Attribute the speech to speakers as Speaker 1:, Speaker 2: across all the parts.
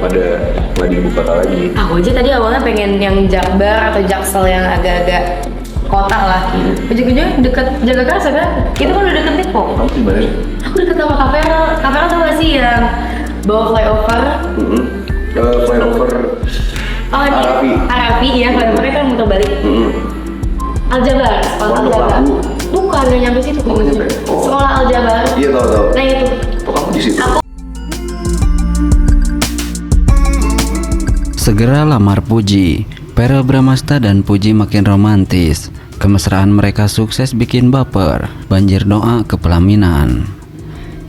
Speaker 1: nggak di ibu kota lagi.
Speaker 2: Aku aja tadi awalnya pengen yang Jakbar atau Jaksel yang agak-agak kota lah. Ujung-ujungnya deket Jagakarsa kan? Itu kan udah deket Depok.
Speaker 1: Kamu di mana?
Speaker 2: Aku deket sama Kaperal. Kaperal tau gak sih yang bawa flyover?
Speaker 1: Flyover
Speaker 2: Arapi ya, flyovernya kan muter balik. Aljabar, sekolah Aljabar. Bukan, gak nyampe situ. Sekolah Aljabar.
Speaker 1: Iya tahu.
Speaker 2: Nah itu.
Speaker 1: Kamu di situ.
Speaker 3: Segera lamar Puji. Verrell Bramasta dan Puji makin romantis. Kemesraan mereka sukses bikin baper. Banjir doa ke pelaminan.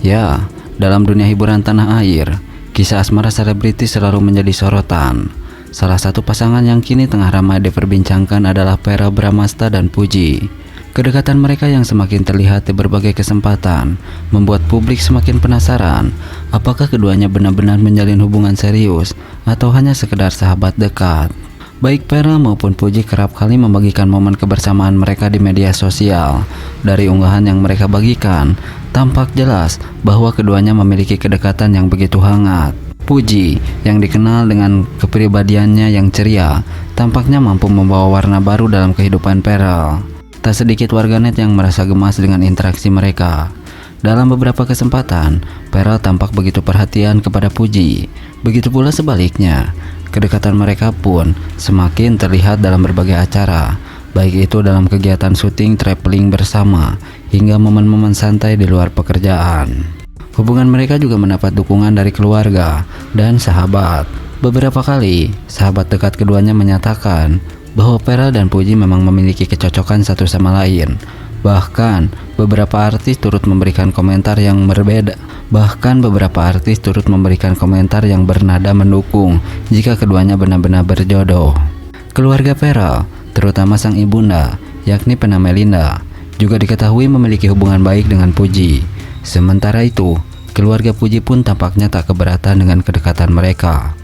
Speaker 3: Ya, dalam dunia hiburan tanah air, kisah asmara selebritis selalu menjadi sorotan. Salah satu pasangan yang kini tengah ramai diperbincangkan adalah Verrell Bramasta dan Puji. Kedekatan mereka yang semakin terlihat di berbagai kesempatan membuat publik semakin penasaran apakah keduanya benar-benar menjalin hubungan serius atau hanya sekedar sahabat dekat. Baik Verrell maupun Puji kerap kali membagikan momen kebersamaan mereka di media sosial. Dari unggahan yang mereka bagikan, tampak jelas bahwa keduanya memiliki kedekatan yang begitu hangat. Puji, yang dikenal dengan kepribadiannya yang ceria, tampaknya mampu membawa warna baru dalam kehidupan Verrell. Tak sedikit warganet yang merasa gemas dengan interaksi mereka. Dalam beberapa kesempatan, Verrell tampak begitu perhatian kepada Puji. Begitu pula sebaliknya, kedekatan mereka pun semakin terlihat dalam berbagai acara, baik itu dalam kegiatan syuting traveling bersama, hingga momen-momen santai di luar pekerjaan. Hubungan mereka juga mendapat dukungan dari keluarga dan sahabat. Beberapa kali, sahabat dekat keduanya menyatakan bahwa Verrell dan Puji memang memiliki kecocokan satu sama lain. Bahkan beberapa artis turut memberikan komentar yang berbeda. Yang bernada mendukung jika keduanya benar-benar berjodoh. Keluarga Verrell, terutama sang ibunda, yakni Vena Melinda, juga diketahui memiliki hubungan baik dengan Puji. Sementara itu, keluarga Puji pun tampaknya tak keberatan dengan kedekatan mereka.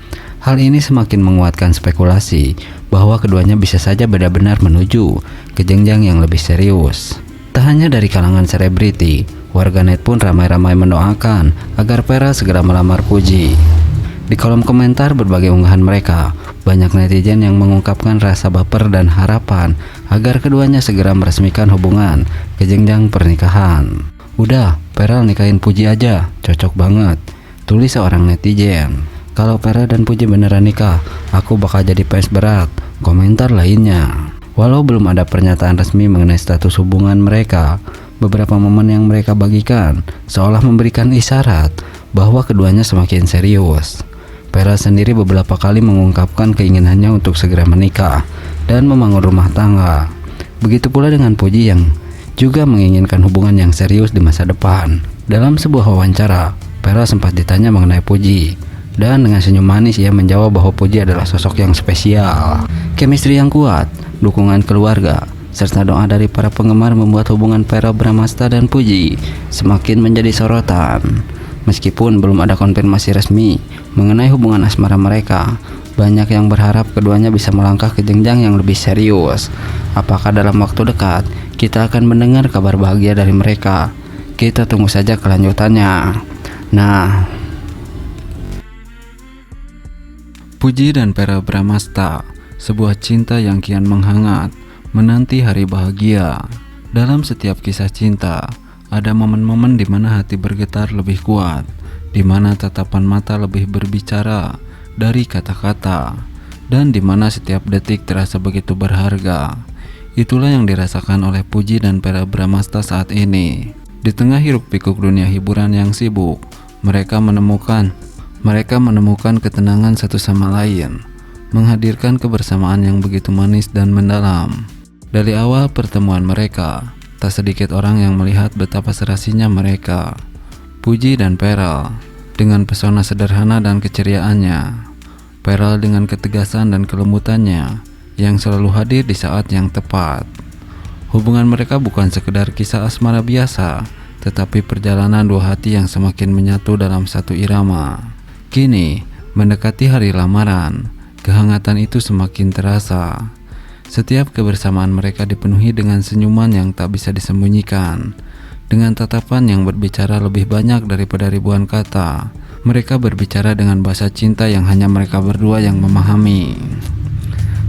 Speaker 3: Hal ini semakin menguatkan spekulasi bahwa keduanya bisa saja benar-benar menuju ke jenjang yang lebih serius. Tak hanya dari kalangan selebriti, warganet pun ramai-ramai mendoakan agar Verrell segera melamar Puji. Di kolom komentar berbagai unggahan mereka, banyak netizen yang mengungkapkan rasa baper dan harapan agar keduanya segera meresmikan hubungan ke jenjang pernikahan. "Udah, Verrell nikahin Puji aja, cocok banget," tulis seorang netizen. "Kalau Verrell dan Puji beneran nikah, aku bakal jadi fans berat," komentar lainnya. Walau belum ada pernyataan resmi mengenai status hubungan mereka, beberapa momen yang mereka bagikan seolah memberikan isyarat bahwa keduanya semakin serius. Verrell sendiri beberapa kali mengungkapkan keinginannya untuk segera menikah dan membangun rumah tangga. Begitu pula dengan Puji yang juga menginginkan hubungan yang serius di masa depan. Dalam sebuah wawancara, Verrell sempat ditanya mengenai Puji. Dan dengan senyum manis ia menjawab bahwa Puji adalah sosok yang spesial. Chemistry yang kuat, dukungan keluarga, serta doa dari para penggemar membuat hubungan Verrell Bramasta dan Puji semakin menjadi sorotan. Meskipun belum ada konfirmasi resmi mengenai hubungan asmara mereka, banyak yang berharap keduanya bisa melangkah ke jenjang yang lebih serius. Apakah dalam waktu dekat kita akan mendengar kabar bahagia dari mereka? Kita tunggu saja kelanjutannya. Nah, Puji dan Verrell Bramasta, sebuah cinta yang kian menghangat, menanti hari bahagia. Dalam setiap kisah cinta, ada momen-momen di mana hati bergetar lebih kuat, di mana tatapan mata lebih berbicara dari kata-kata, dan di mana setiap detik terasa begitu berharga. Itulah yang dirasakan oleh Puji dan Verrell Bramasta saat ini. Di tengah hiruk-pikuk dunia hiburan yang sibuk, mereka menemukan ketenangan satu sama lain, menghadirkan kebersamaan yang begitu manis dan mendalam. Dari awal pertemuan mereka, tak sedikit orang yang melihat betapa serasinya mereka. Puji dan Verrell dengan pesona sederhana dan keceriaannya, Verrell dengan ketegasan dan kelembutannya yang selalu hadir di saat yang tepat. Hubungan mereka bukan sekedar kisah asmara biasa, tetapi perjalanan dua hati yang semakin menyatu dalam satu irama. Kini, mendekati hari lamaran, kehangatan itu semakin terasa. Setiap kebersamaan mereka dipenuhi dengan senyuman yang tak bisa disembunyikan, dengan tatapan yang berbicara lebih banyak daripada ribuan kata. Mereka berbicara dengan bahasa cinta yang hanya mereka berdua yang memahami.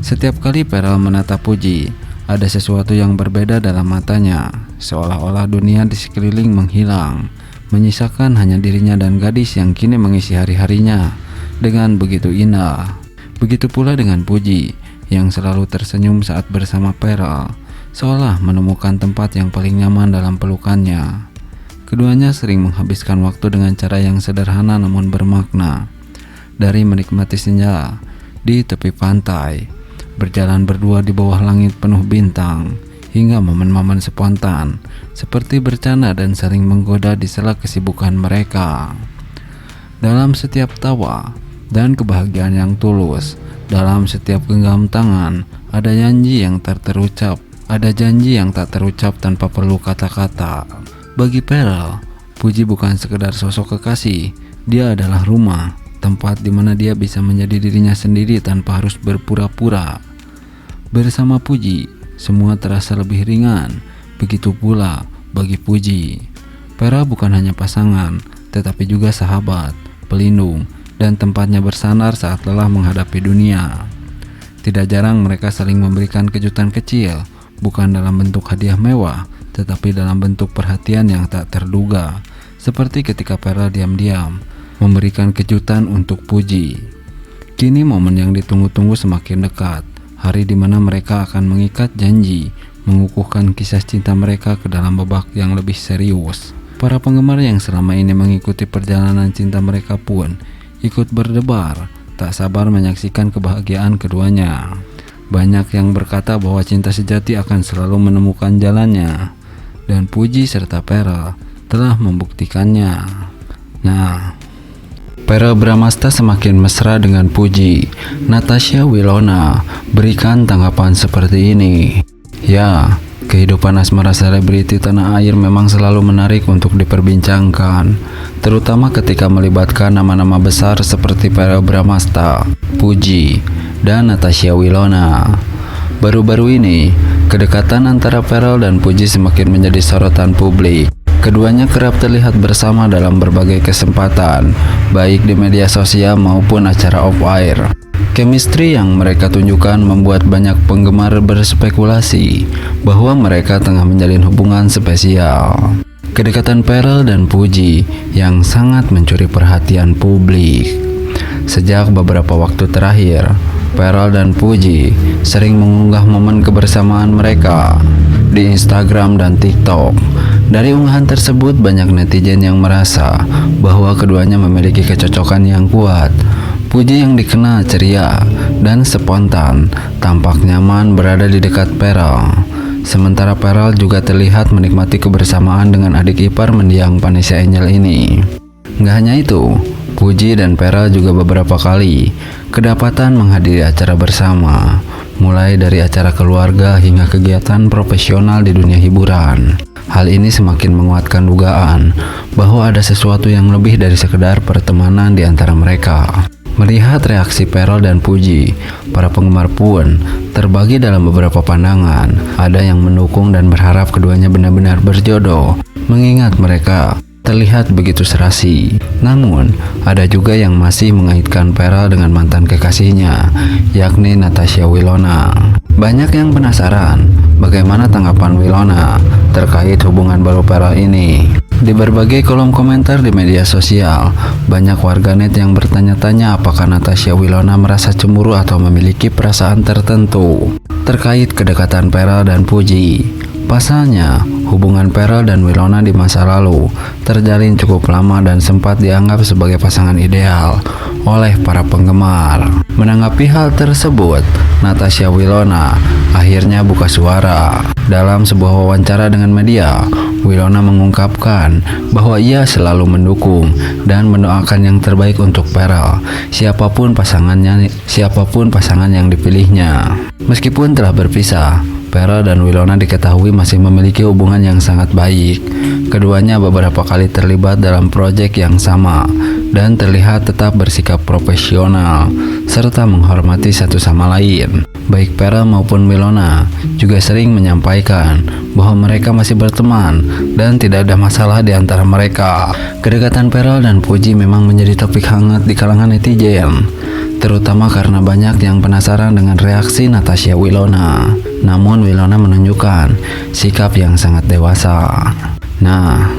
Speaker 3: Setiap kali Pearl menatap Puji, ada sesuatu yang berbeda dalam matanya, seolah-olah dunia di sekeliling menghilang, menyisakan hanya dirinya dan gadis yang kini mengisi hari-harinya dengan begitu indah. Begitu pula dengan Puji yang selalu tersenyum saat bersama Pearl, seolah menemukan tempat yang paling nyaman dalam pelukannya. Keduanya sering menghabiskan waktu dengan cara yang sederhana namun bermakna. Dari menikmati senja di tepi pantai, berjalan berdua di bawah langit penuh bintang, hingga momen-momen spontan seperti bercanda dan saling menggoda di sela kesibukan mereka. Dalam setiap tawa dan kebahagiaan yang tulus, dalam setiap genggam tangan, ada janji yang tak terucap, tanpa perlu kata-kata. Bagi Pearl, Puji bukan sekedar sosok kekasih, dia adalah rumah, tempat di mana dia bisa menjadi dirinya sendiri tanpa harus berpura-pura. Bersama Puji, semua terasa lebih ringan. Begitu pula bagi Puji. Pearl bukan hanya pasangan, tetapi juga sahabat, pelindung, dan tempatnya bersandar saat lelah menghadapi dunia. Tidak jarang mereka saling memberikan kejutan kecil, bukan dalam bentuk hadiah mewah, tetapi dalam bentuk perhatian yang tak terduga. Seperti ketika Pearl diam-diam memberikan kejutan untuk Puji. Kini momen yang ditunggu-tunggu semakin dekat, hari di mana mereka akan mengikat janji, mengukuhkan kisah cinta mereka ke dalam babak yang lebih serius. Para penggemar yang selama ini mengikuti perjalanan cinta mereka pun ikut berdebar, tak sabar menyaksikan kebahagiaan keduanya. Banyak yang berkata bahwa cinta sejati akan selalu menemukan jalannya, dan Puji serta Pearl telah membuktikannya. Nah, Pearl Bramasta semakin mesra dengan Puji. Natasha Wilona berikan tanggapan seperti ini. Ya, kehidupan asmara selebriti tanah air memang selalu menarik untuk diperbincangkan, terutama ketika melibatkan nama-nama besar seperti Pearl Bramasta, Puji, dan Natasha Wilona. Baru-baru ini, kedekatan antara Pearl dan Puji semakin menjadi sorotan publik. Keduanya kerap terlihat bersama dalam berbagai kesempatan, baik di media sosial maupun acara off-air. Chemistry yang mereka tunjukkan membuat banyak penggemar berspekulasi bahwa mereka tengah menjalin hubungan spesial. Kedekatan Pearl dan Puji yang sangat mencuri perhatian publik. Sejak beberapa waktu terakhir, Pearl dan Puji sering mengunggah momen kebersamaan mereka di Instagram dan TikTok. Dari unggahan tersebut, banyak netizen yang merasa bahwa keduanya memiliki kecocokan yang kuat. Puji yang dikenal ceria dan spontan tampak nyaman berada di dekat Pearl. Sementara Pearl juga terlihat menikmati kebersamaan dengan adik ipar mendiang Vanessa Angel ini. Nggak hanya itu, Puji dan Pearl juga beberapa kali kedapatan menghadiri acara bersama, mulai dari acara keluarga hingga kegiatan profesional di dunia hiburan. Hal ini semakin menguatkan dugaan bahwa ada sesuatu yang lebih dari sekedar pertemanan di antara mereka. Melihat reaksi Pearl dan Puji, para penggemar pun terbagi dalam beberapa pandangan. Ada yang mendukung dan berharap keduanya benar-benar berjodoh, mengingat mereka terlihat begitu serasi. Namun, ada juga yang masih mengaitkan Pearl dengan mantan kekasihnya, yakni Natasha Wilona. Banyak yang penasaran bagaimana tanggapan Wilona terkait hubungan baru Pearl ini. Di berbagai kolom komentar di media sosial, banyak warganet yang bertanya-tanya apakah Natasha Wilona merasa cemburu atau memiliki perasaan tertentu terkait kedekatan Pearl dan Puji. Pasalnya, hubungan Pearl dan Wilona di masa lalu terjalin cukup lama dan sempat dianggap sebagai pasangan ideal oleh para penggemar. Menanggapi hal tersebut, Natasha Wilona akhirnya buka suara. Dalam sebuah wawancara dengan media, Wilona mengungkapkan bahwa ia selalu mendukung dan mendoakan yang terbaik untuk Pearl, siapapun pasangan yang dipilihnya. Meskipun telah berpisah, Pearl dan Wilona diketahui masih memiliki hubungan yang sangat baik. Keduanya beberapa kali terlibat dalam proyek yang sama dan terlihat tetap bersikap profesional serta menghormati satu sama lain. Baik Pearl maupun Wilona juga sering menyampaikan bahwa mereka masih berteman dan tidak ada masalah di antara mereka. Kedekatan Pearl dan Puji memang menjadi topik hangat di kalangan netizen, terutama karena banyak yang penasaran dengan reaksi Natasha Wilona. Namun Wilona menunjukkan sikap yang sangat dewasa. Nah,